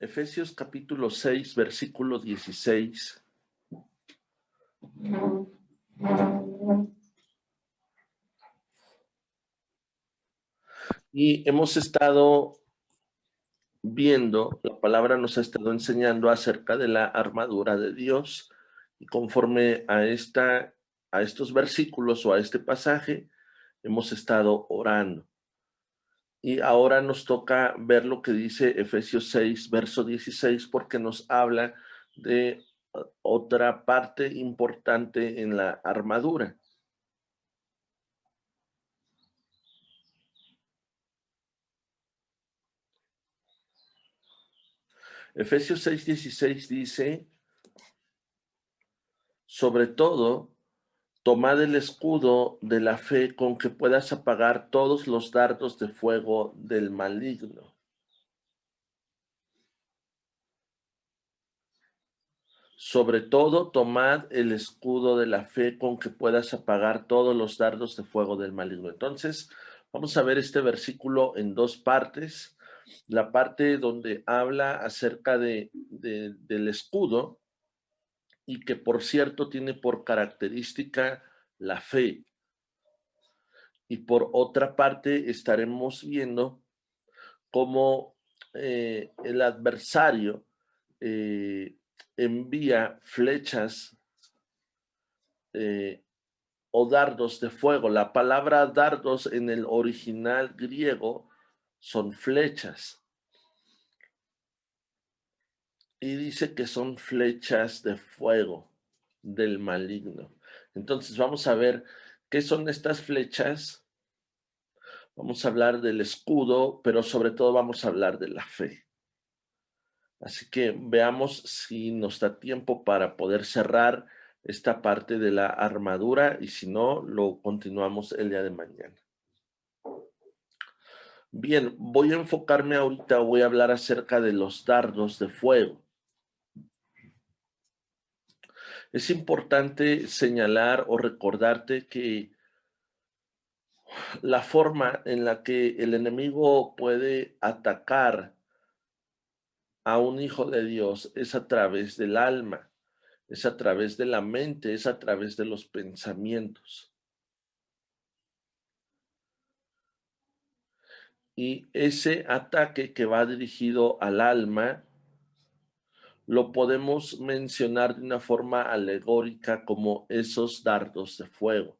Efesios capítulo 6, versículo 16. Y hemos estado viendo, la palabra nos ha estado enseñando acerca de la armadura de Dios. Y conforme a estos versículos o a este pasaje, hemos estado orando. Y ahora nos toca ver lo que dice Efesios 6, verso 16, porque nos habla de otra parte importante en la armadura. Efesios 6, 16 dice, sobre todo, tomad el escudo de la fe con que puedas apagar todos los dardos de fuego del maligno. Sobre todo, tomad el escudo de la fe con que puedas apagar todos los dardos de fuego del maligno. Entonces, vamos a ver este versículo en dos partes. La parte donde habla acerca del escudo y que, por cierto, tiene por característica la fe. Y por otra parte, estaremos viendo cómo el adversario envía flechas o dardos de fuego. La palabra dardos en el original griego son flechas. Y dice que son flechas de fuego del maligno. Entonces vamos a ver qué son estas flechas. Vamos a hablar del escudo, pero sobre todo vamos a hablar de la fe. Así que veamos si nos da tiempo para poder cerrar esta parte de la armadura y si no, lo continuamos el día de mañana. Bien, voy a enfocarme ahorita, voy a hablar acerca de los dardos de fuego. Es importante señalar o recordarte que la forma en la que el enemigo puede atacar a un hijo de Dios es a través del alma, es a través de la mente, es a través de los pensamientos. Y ese ataque que va dirigido al alma lo podemos mencionar de una forma alegórica como esos dardos de fuego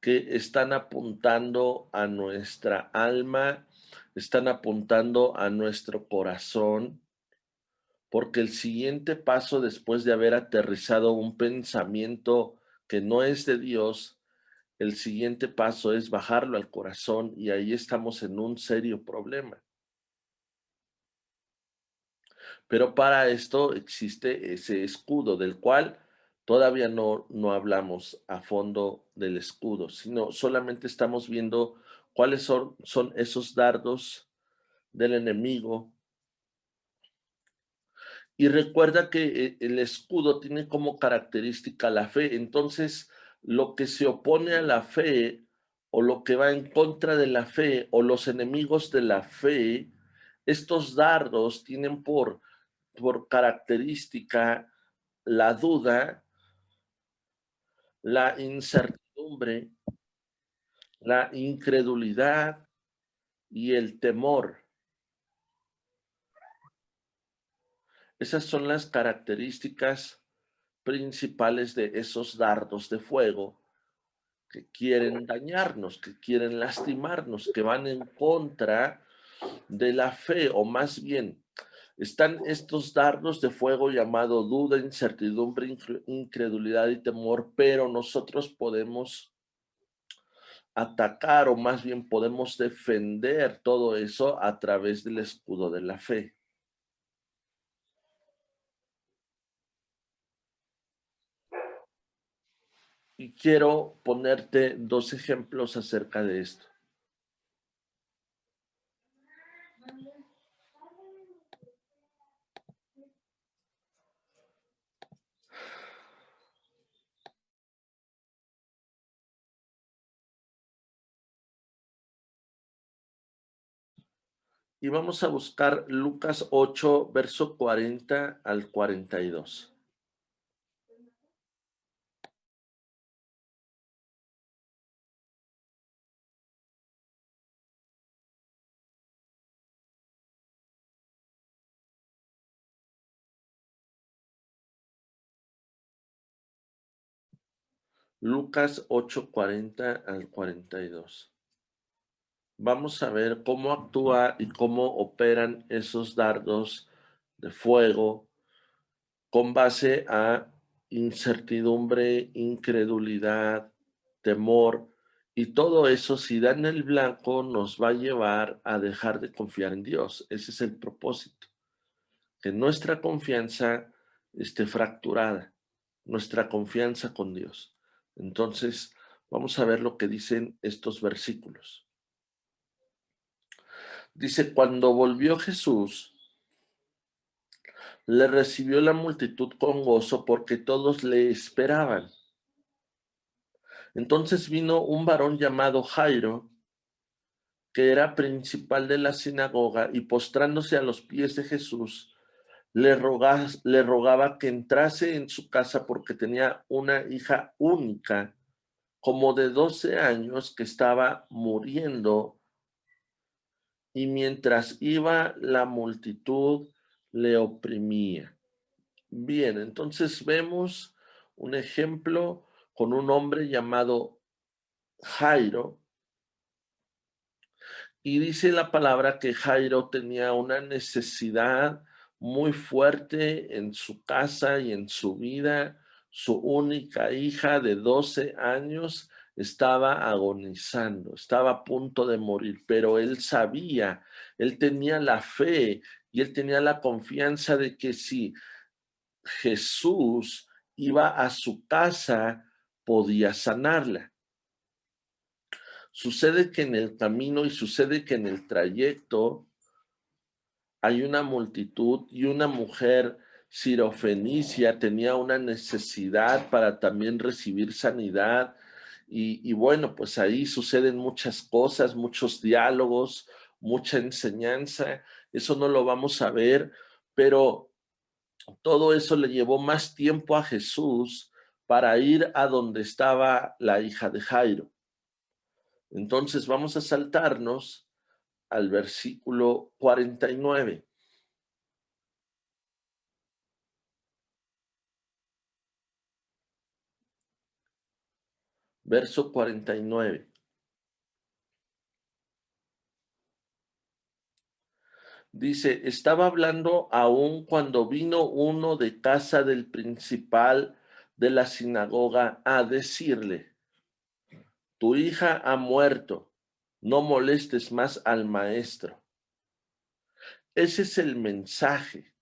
que están apuntando a nuestra alma, están apuntando a nuestro corazón, porque el siguiente paso después de haber aterrizado un pensamiento que no es de Dios, el siguiente paso es bajarlo al corazón y ahí estamos en un serio problema. Pero para esto existe ese escudo del cual todavía no hablamos a fondo del escudo, sino solamente estamos viendo cuáles son esos dardos del enemigo. Y recuerda que el escudo tiene como característica la fe. Entonces, lo que se opone a la fe o lo que va en contra de la fe o los enemigos de la fe, estos dardos tienen por característica la duda, la incertidumbre, la incredulidad y el temor. Esas son las características principales de esos dardos de fuego que quieren dañarnos, que quieren lastimarnos, que van en contra de la fe, o más bien, están estos dardos de fuego llamado duda, incertidumbre, incredulidad y temor, pero nosotros podemos atacar o más bien podemos defender todo eso a través del escudo de la fe. Y quiero ponerte dos ejemplos acerca de esto. y vamos a buscar Lucas 8, verso 40 al 42. Lucas 8, 40 al 42. Vamos a ver cómo actúa y cómo operan esos dardos de fuego con base a incertidumbre, incredulidad, temor, y todo eso, si dan el blanco, nos va a llevar a dejar de confiar en Dios. Ese es el propósito, que nuestra confianza esté fracturada, nuestra confianza con Dios. Entonces, vamos a ver lo que dicen estos versículos. Dice, cuando volvió Jesús, le recibió la multitud con gozo porque todos le esperaban. Entonces vino un varón llamado Jairo, que era principal de la sinagoga, y postrándose a los pies de Jesús, le rogaba que entrase en su casa porque tenía una hija única, como de 12 años, que estaba muriendo, y mientras iba la multitud le oprimía. Bien, entonces vemos un ejemplo con un hombre llamado Jairo, y dice la palabra que Jairo tenía una necesidad muy fuerte en su casa y en su vida. Su única hija de 12 años estaba agonizando, estaba a punto de morir, pero él sabía, él tenía la fe y él tenía la confianza de que si Jesús iba a su casa, podía sanarla. Sucede que en el camino y sucede que en el trayecto hay una multitud y una mujer sirofenicia tenía una necesidad para también recibir sanidad. Y bueno, pues ahí suceden muchas cosas, muchos diálogos, mucha enseñanza. Eso no lo vamos a ver, pero todo eso le llevó más tiempo a Jesús para ir a donde estaba la hija de Jairo. Entonces vamos a saltarnos al versículo 49. Verso 49. Dice, estaba hablando aún cuando vino uno de casa del principal de la sinagoga a decirle, tu hija ha muerto, no molestes más al maestro. Ese es el mensaje.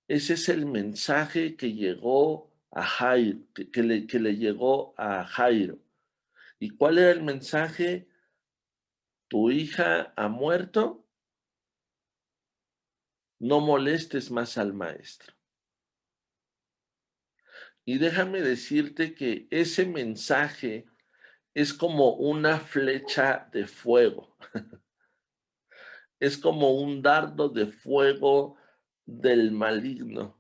Ese es el mensaje que llegó a Jairo, que le llegó a Jairo. ¿Y cuál era el mensaje? Tu hija ha muerto, no molestes más al maestro. Y déjame decirte que ese mensaje es como una flecha de fuego, es como un dardo de fuego del maligno.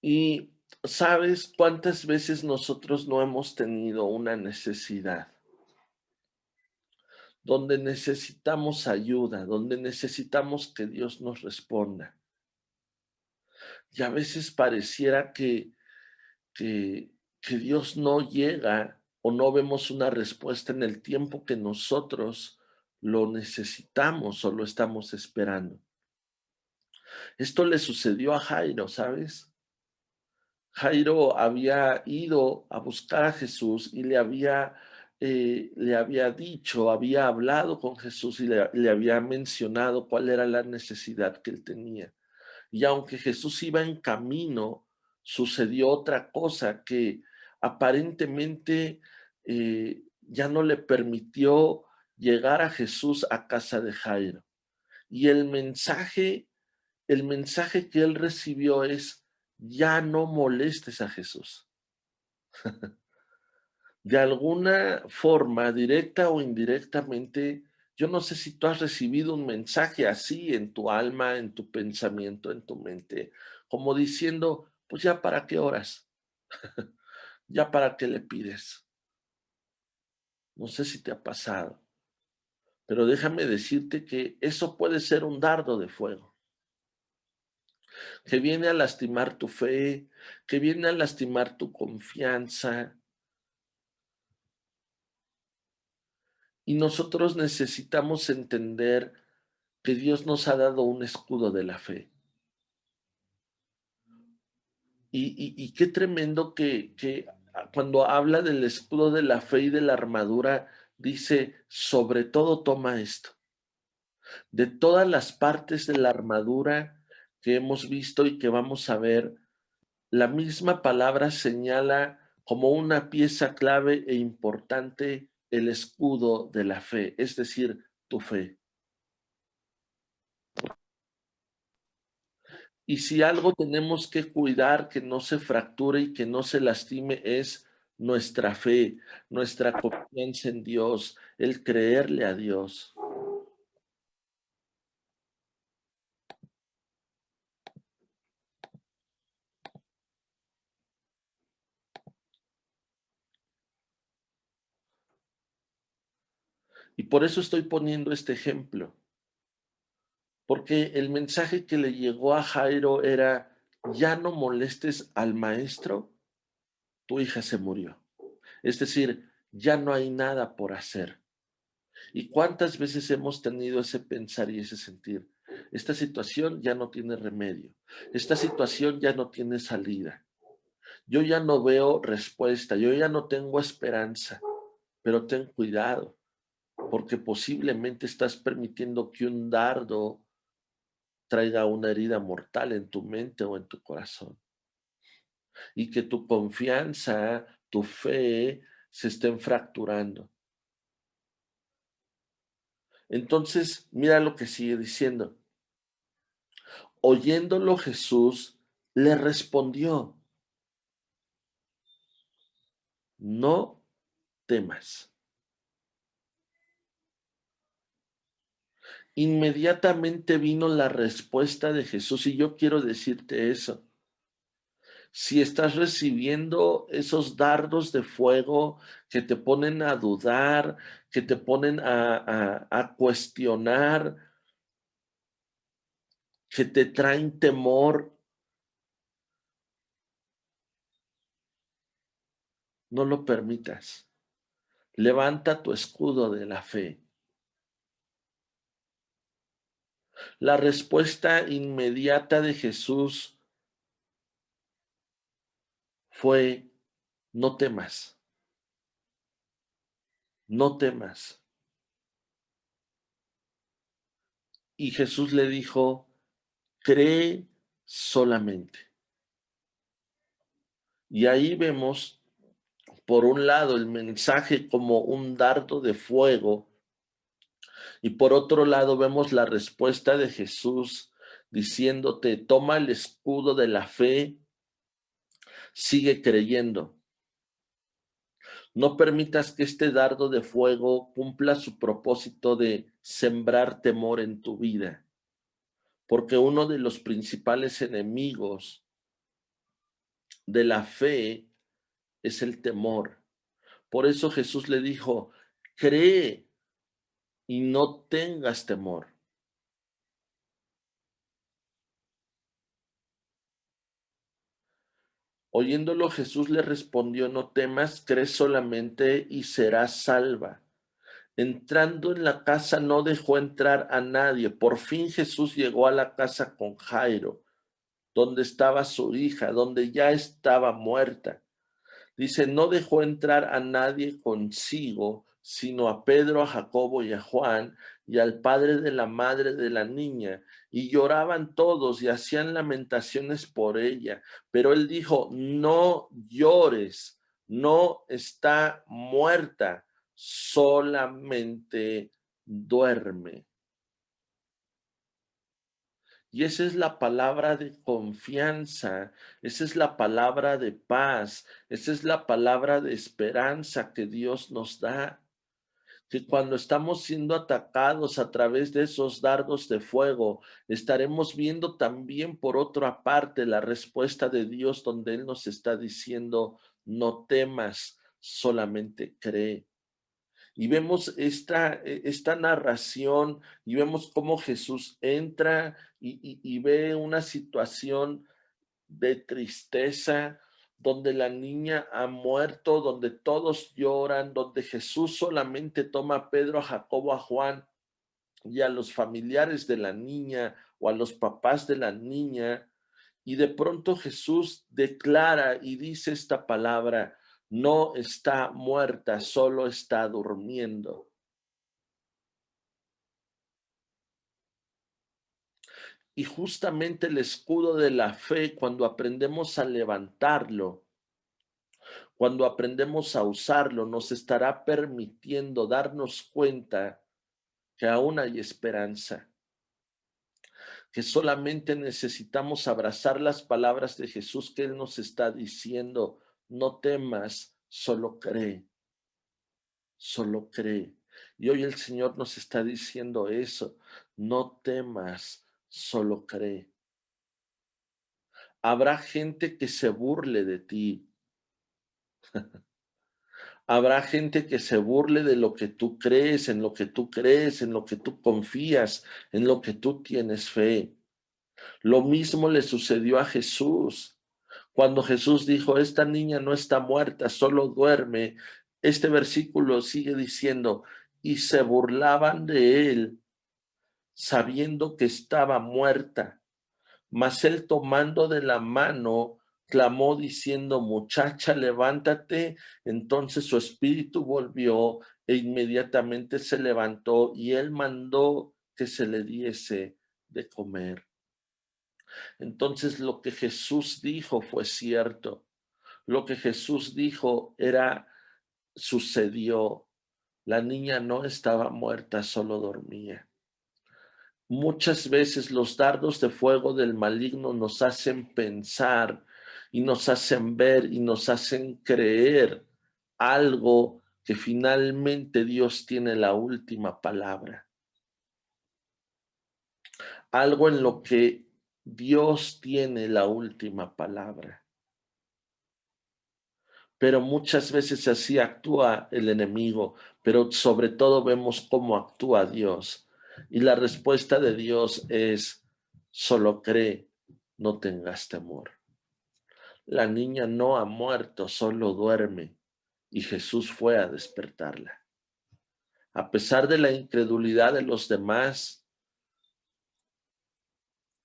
Y ¿sabes cuántas veces nosotros no hemos tenido una necesidad? Donde necesitamos ayuda, donde necesitamos que Dios nos responda. Y a veces pareciera que, que Dios no llega o no vemos una respuesta en el tiempo que nosotros lo necesitamos o lo estamos esperando. Esto le sucedió a Jairo, ¿sabes? Jairo había ido a buscar a Jesús y le había dicho, había hablado con Jesús y le había mencionado cuál era la necesidad que él tenía. Y aunque Jesús iba en camino, sucedió otra cosa que aparentemente ya no le permitió llegar a Jesús a casa de Jairo. Y el mensaje que él recibió es, ya no molestes a Jesús. De alguna forma, directa o indirectamente, yo no sé si tú has recibido un mensaje así en tu alma, en tu pensamiento, en tu mente, como diciendo, pues ya para qué oras, ya para qué le pides. No sé si te ha pasado, pero déjame decirte que eso puede ser un dardo de fuego, que viene a lastimar tu fe, que viene a lastimar tu confianza. Y nosotros necesitamos entender que Dios nos ha dado un escudo de la fe. Y qué tremendo que cuando habla del escudo de la fe y de la armadura, dice, sobre todo toma esto. De todas las partes de la armadura que hemos visto y que vamos a ver, la misma palabra señala como una pieza clave e importante el escudo de la fe, es decir, tu fe. Y si algo tenemos que cuidar que no se fracture y que no se lastime es nuestra fe, nuestra confianza en Dios, el creerle a Dios. Y por eso estoy poniendo este ejemplo, porque el mensaje que le llegó a Jairo era, ya no molestes al maestro, tu hija se murió. Es decir, ya no hay nada por hacer. ¿Y cuántas veces hemos tenido ese pensar y ese sentir? Esta situación ya no tiene remedio. Esta situación ya no tiene salida. Yo ya no veo respuesta. Yo ya no tengo esperanza. Pero ten cuidado, porque posiblemente estás permitiendo que un dardo traiga una herida mortal en tu mente o en tu corazón. Y que tu confianza, tu fe se estén fracturando. Entonces, mira lo que sigue diciendo. Oyéndolo Jesús le respondió, no temas. Inmediatamente vino la respuesta de Jesús y yo quiero decirte eso. Si estás recibiendo esos dardos de fuego que te ponen a dudar, que te ponen a cuestionar, que te traen temor, no lo permitas. Levanta tu escudo de la fe. La respuesta inmediata de Jesús fue, no temas, no temas. Y Jesús le dijo, cree solamente. Y ahí vemos, por un lado, el mensaje como un dardo de fuego, y por otro lado vemos la respuesta de Jesús diciéndote, toma el escudo de la fe, sigue creyendo. No permitas que este dardo de fuego cumpla su propósito de sembrar temor en tu vida, porque uno de los principales enemigos de la fe es el temor. Por eso Jesús le dijo, cree y no tengas temor. Oyéndolo Jesús le respondió, no temas, cree solamente y serás salva. Entrando en la casa no dejó entrar a nadie. Por fin Jesús llegó a la casa con Jairo, donde estaba su hija, donde ya estaba muerta. Dice, no dejó entrar a nadie consigo, sino a Pedro, a Jacobo y a Juan, y al padre de la madre de la niña, y lloraban todos y hacían lamentaciones por ella. Pero él dijo, no llores, no está muerta, solamente duerme. Y esa es la palabra de confianza, esa es la palabra de paz, esa es la palabra de esperanza que Dios nos da. Que cuando estamos siendo atacados a través de esos dardos de fuego, estaremos viendo también por otra parte la respuesta de Dios donde Él nos está diciendo, no temas, solamente cree. Y vemos esta narración y vemos cómo Jesús entra y ve una situación de tristeza, donde la niña ha muerto, donde todos lloran, donde Jesús solamente toma a Pedro, a Jacobo, a Juan y a los familiares de la niña o a los papás de la niña, y de pronto Jesús declara y dice esta palabra, no está muerta, solo está durmiendo. Y justamente el escudo de la fe, cuando aprendemos a levantarlo, cuando aprendemos a usarlo, nos estará permitiendo darnos cuenta que aún hay esperanza, que solamente necesitamos abrazar las palabras de Jesús que Él nos está diciendo, no temas, solo cree, solo cree. Y hoy el Señor nos está diciendo eso, no temas, solo cree. Habrá gente que se burle de ti. Habrá gente que se burle de lo que tú crees, en lo que tú crees, en lo que tú confías, en lo que tú tienes fe. Lo mismo le sucedió a Jesús. Cuando Jesús dijo, esta niña no está muerta, solo duerme, este versículo sigue diciendo, y se burlaban de él, sabiendo que estaba muerta. Mas él tomando de la mano, clamó diciendo, muchacha, levántate. Entonces su espíritu volvió e inmediatamente se levantó y él mandó que se le diese de comer. Entonces lo que Jesús dijo fue cierto. Lo que Jesús dijo sucedió. La niña no estaba muerta, solo dormía. Muchas veces los dardos de fuego del maligno nos hacen pensar y nos hacen ver y nos hacen creer algo que finalmente Dios tiene la última palabra. Algo en lo que Dios tiene la última palabra. Pero muchas veces así actúa el enemigo, pero sobre todo vemos cómo actúa Dios. Y la respuesta de Dios es, solo cree, no tengas temor. La niña no ha muerto, solo duerme, y Jesús fue a despertarla. A pesar de la incredulidad de los demás,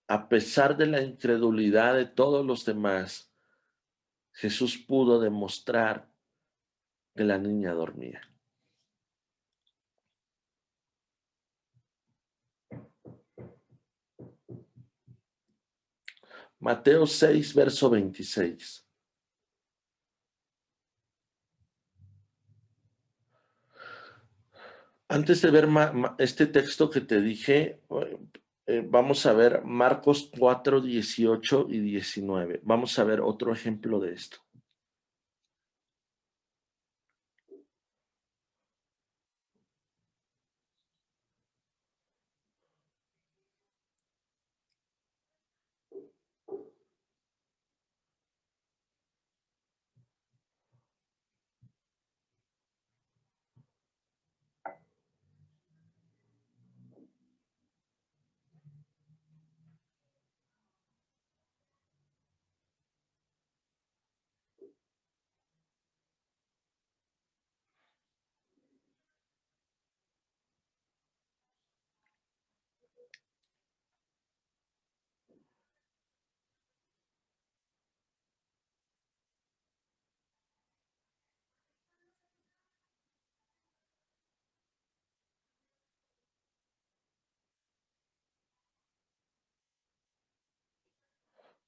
a pesar de la incredulidad de todos los demás, Jesús pudo demostrar que la niña dormía. Mateo 6, verso 26. Antes de ver este texto que te dije, vamos a ver Marcos 4, 18 y 19. Vamos a ver otro ejemplo de esto.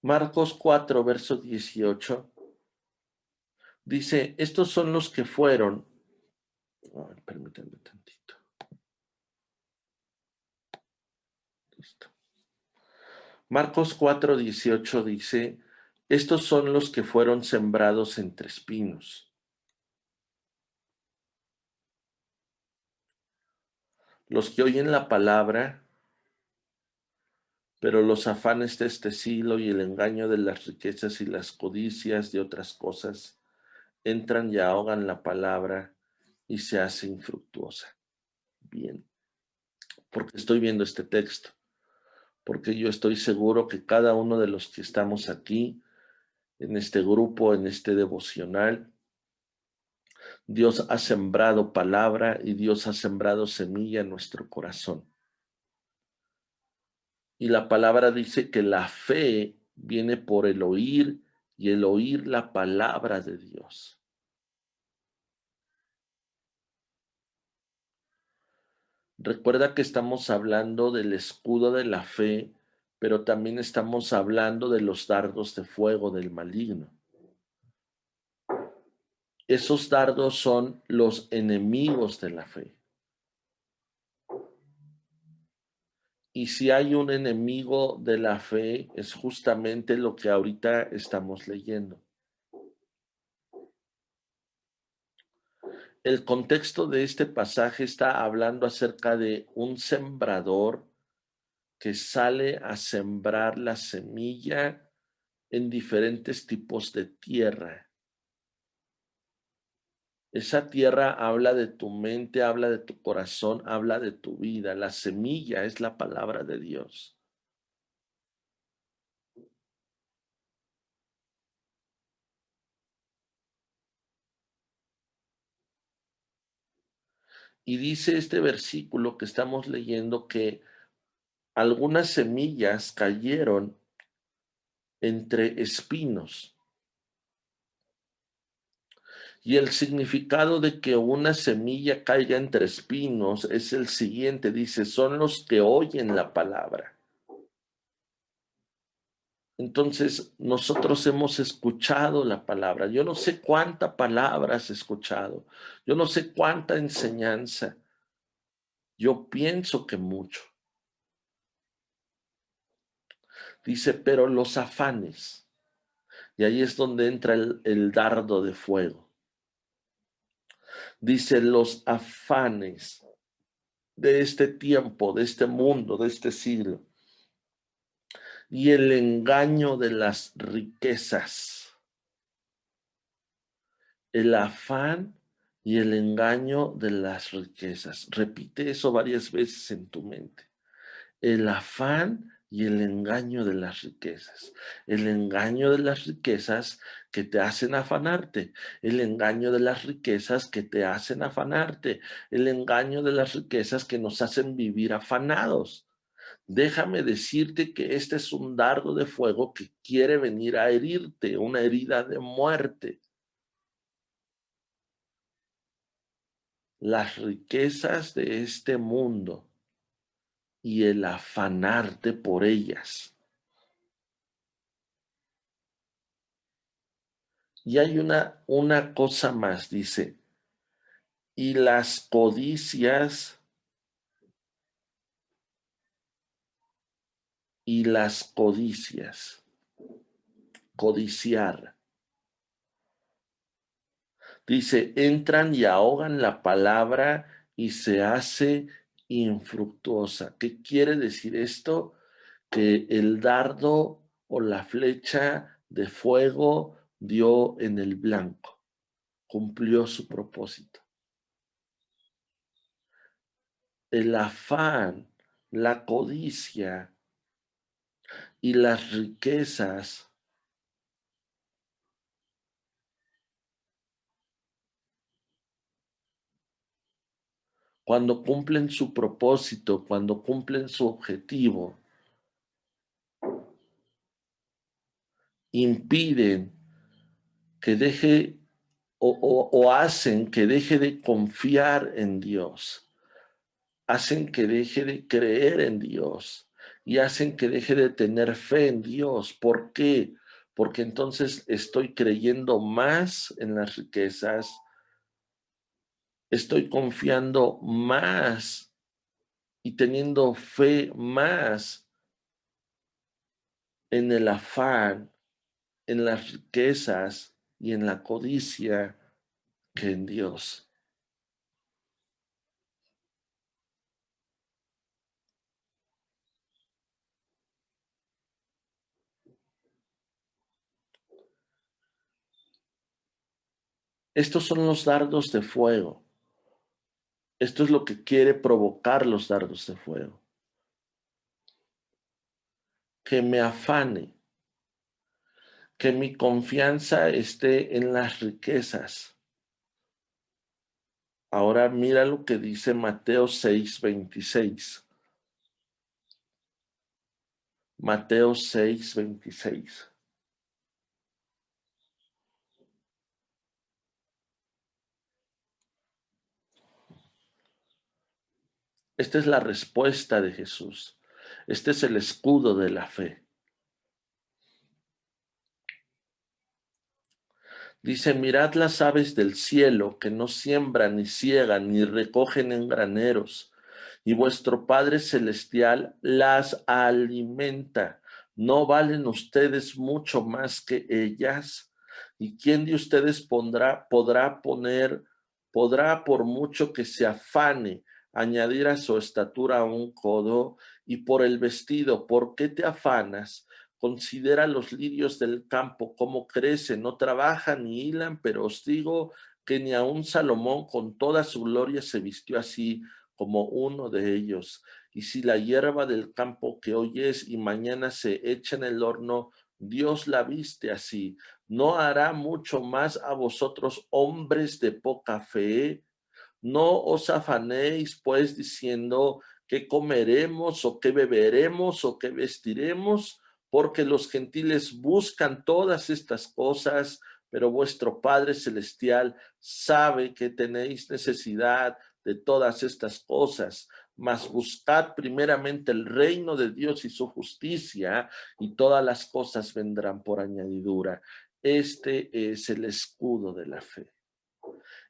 Marcos 4, verso 18. Dice, estos son los que fueron. Permítanme tantito. Listo. Marcos 4:18 dice, estos son los que fueron sembrados entre espinos. Los que oyen la palabra, pero los afanes de este siglo y el engaño de las riquezas y las codicias de otras cosas entran y ahogan la palabra y se hace infructuosa. Bien, porque estoy viendo este texto, porque yo estoy seguro que cada uno de los que estamos aquí, en este grupo, en este devocional, Dios ha sembrado palabra y Dios ha sembrado semilla en nuestro corazón. Y la palabra dice que la fe viene por el oír y el oír la palabra de Dios. Recuerda que estamos hablando del escudo de la fe, pero también estamos hablando de los dardos de fuego del maligno. Esos dardos son los enemigos de la fe. Y si hay un enemigo de la fe, es justamente lo que ahorita estamos leyendo. El contexto de este pasaje está hablando acerca de un sembrador que sale a sembrar la semilla en diferentes tipos de tierra. Esa tierra habla de tu mente, habla de tu corazón, habla de tu vida. La semilla es la palabra de Dios. Y dice este versículo que estamos leyendo que algunas semillas cayeron entre espinos. Y el significado de que una semilla caiga entre espinos es el siguiente, dice, son los que oyen la palabra. Entonces, nosotros hemos escuchado la palabra. Yo no sé cuánta palabra has escuchado. Yo no sé cuánta enseñanza. Yo pienso que mucho. Dice, pero los afanes. Y ahí es donde entra el dardo de fuego. Dice, los afanes de este tiempo, de este mundo, de este siglo. Y el engaño de las riquezas. El afán y el engaño de las riquezas. Repite eso varias veces en tu mente. El afán y el engaño de las riquezas. El engaño de las riquezas que te hacen afanarte. El engaño de las riquezas que te hacen afanarte. El engaño de las riquezas que nos hacen vivir afanados. Déjame decirte que este es un dardo de fuego que quiere venir a herirte, una herida de muerte. Las riquezas de este mundo y el afanarte por ellas. Y hay una cosa más, dice, y las codicias y las codicias, codiciar. Dice, entran y ahogan la palabra y se hace infructuosa. ¿Qué quiere decir esto? Que el dardo o la flecha de fuego dio en el blanco, cumplió su propósito. El afán, la codicia y las riquezas cuando cumplen su propósito, cuando cumplen su objetivo, impiden que deje o hacen que deje de confiar en Dios, hacen que deje de creer en Dios y hacen que deje de tener fe en Dios. ¿Por qué? Porque entonces estoy creyendo más en las riquezas, estoy confiando más y teniendo fe más en el afán, en las riquezas y en la codicia que en Dios. Estos son los dardos de fuego. Esto es lo que quiere provocar los dardos de fuego. Que me afane, que mi confianza esté en las riquezas. Ahora mira lo que dice Mateo 6:26. Mateo 6:26. Esta es la respuesta de Jesús. Este es el escudo de la fe. Dice, mirad las aves del cielo que no siembran, ni ciegan, ni recogen en graneros, y vuestro Padre Celestial las alimenta. ¿No valen ustedes mucho más que ellas? ¿Y quién de ustedes podrá por mucho que se afane, añadir a su estatura un codo? Y por el vestido, ¿por qué te afanas? Considera los lirios del campo, cómo crecen, no trabajan ni hilan, pero os digo que ni aun Salomón con toda su gloria se vistió así como uno de ellos. Y si la hierba del campo que hoy es y mañana se echa en el horno, Dios la viste así. ¿No hará mucho más a vosotros, hombres de poca fe? No os afanéis, pues, diciendo qué comeremos o qué beberemos o qué vestiremos, porque los gentiles buscan todas estas cosas, pero vuestro Padre Celestial sabe que tenéis necesidad de todas estas cosas. Mas buscad primeramente el reino de Dios y su justicia, y todas las cosas vendrán por añadidura. Este es el escudo de la fe.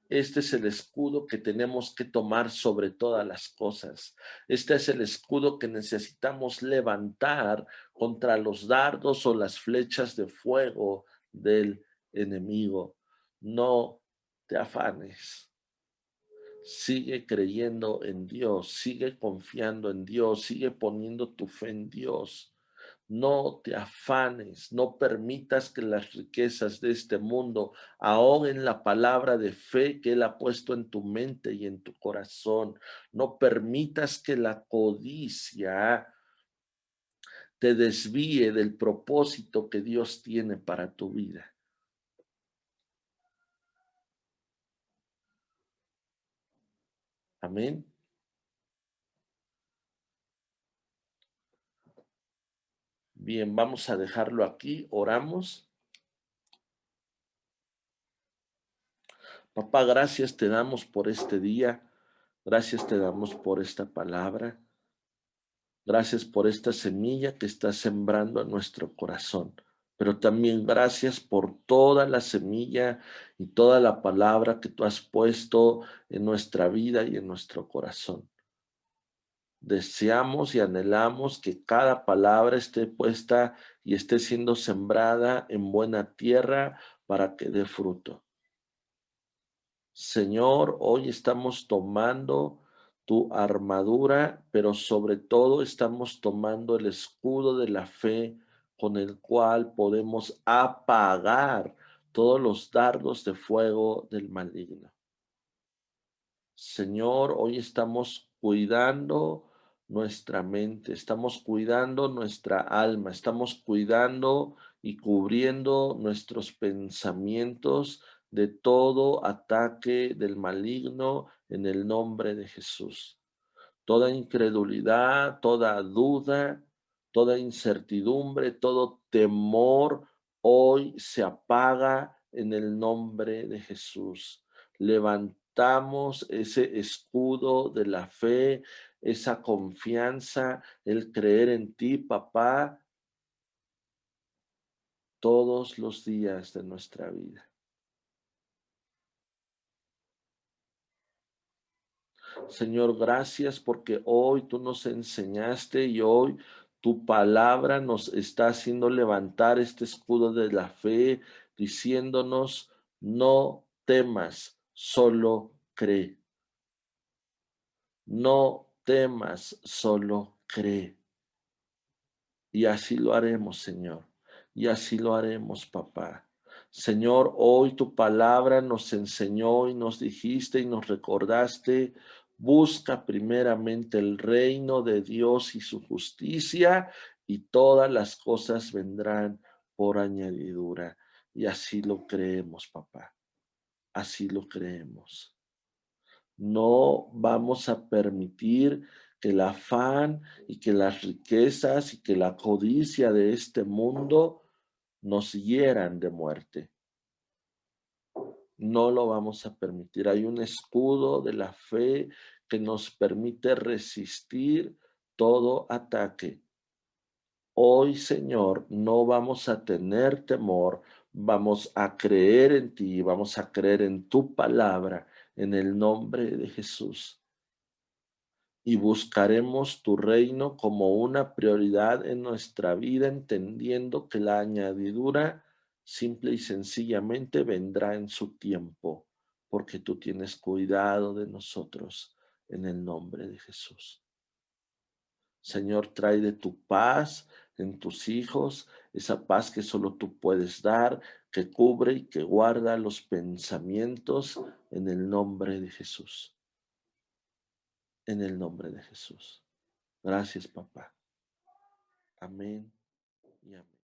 Este es el escudo que tenemos que tomar sobre todas las cosas. Este es el escudo que necesitamos levantar contra los dardos o las flechas de fuego del enemigo. No te afanes. Sigue creyendo en Dios, sigue confiando en Dios, sigue poniendo tu fe en Dios. No te afanes, no permitas que las riquezas de este mundo ahoguen la palabra de fe que Él ha puesto en tu mente y en tu corazón. No permitas que la codicia te desvíe del propósito que Dios tiene para tu vida. Amén. Bien, vamos a dejarlo aquí. Oramos. Papá, gracias te damos por este día. Gracias te damos por esta palabra. Gracias por esta semilla que estás sembrando en nuestro corazón. Pero también gracias por toda la semilla y toda la palabra que tú has puesto en nuestra vida y en nuestro corazón. Deseamos y anhelamos que cada palabra esté puesta y esté siendo sembrada en buena tierra para que dé fruto. Señor, hoy estamos tomando tu armadura, pero sobre todo estamos tomando el escudo de la fe con el cual podemos apagar todos los dardos de fuego del maligno. Señor, hoy estamos cuidando nuestra mente, estamos cuidando nuestra alma, estamos cuidando y cubriendo nuestros pensamientos de todo ataque del maligno en el nombre de Jesús. Toda incredulidad, toda duda, toda incertidumbre, todo temor, hoy se apaga en el nombre de Jesús. Levantamos ese escudo de la fe, esa confianza, el creer en ti, papá, todos los días de nuestra vida. Señor, gracias porque hoy tú nos enseñaste y hoy Tu palabra nos está haciendo levantar este escudo de la fe, diciéndonos, no temas, solo cree. No temas, solo cree. Y así lo haremos, Señor. Y así lo haremos, papá. Señor, hoy tu palabra nos enseñó y nos dijiste y nos recordaste, busca primeramente el reino de Dios y su justicia y todas las cosas vendrán por añadidura. Y así lo creemos, papá. Así lo creemos. No vamos a permitir que el afán y que las riquezas y que la codicia de este mundo nos hieran de muerte. No lo vamos a permitir. Hay un escudo de la fe que nos permite resistir todo ataque. Hoy, Señor, no vamos a tener temor, vamos a creer en ti, vamos a creer en tu palabra, en el nombre de Jesús. Y buscaremos tu reino como una prioridad en nuestra vida, entendiendo que la añadidura simple y sencillamente vendrá en su tiempo, porque tú tienes cuidado de nosotros en el nombre de Jesús. Señor, trae de tu paz en tus hijos, esa paz que solo tú puedes dar, que cubre y que guarda los pensamientos en el nombre de Jesús. En el nombre de Jesús. Gracias, papá. Amén y amén.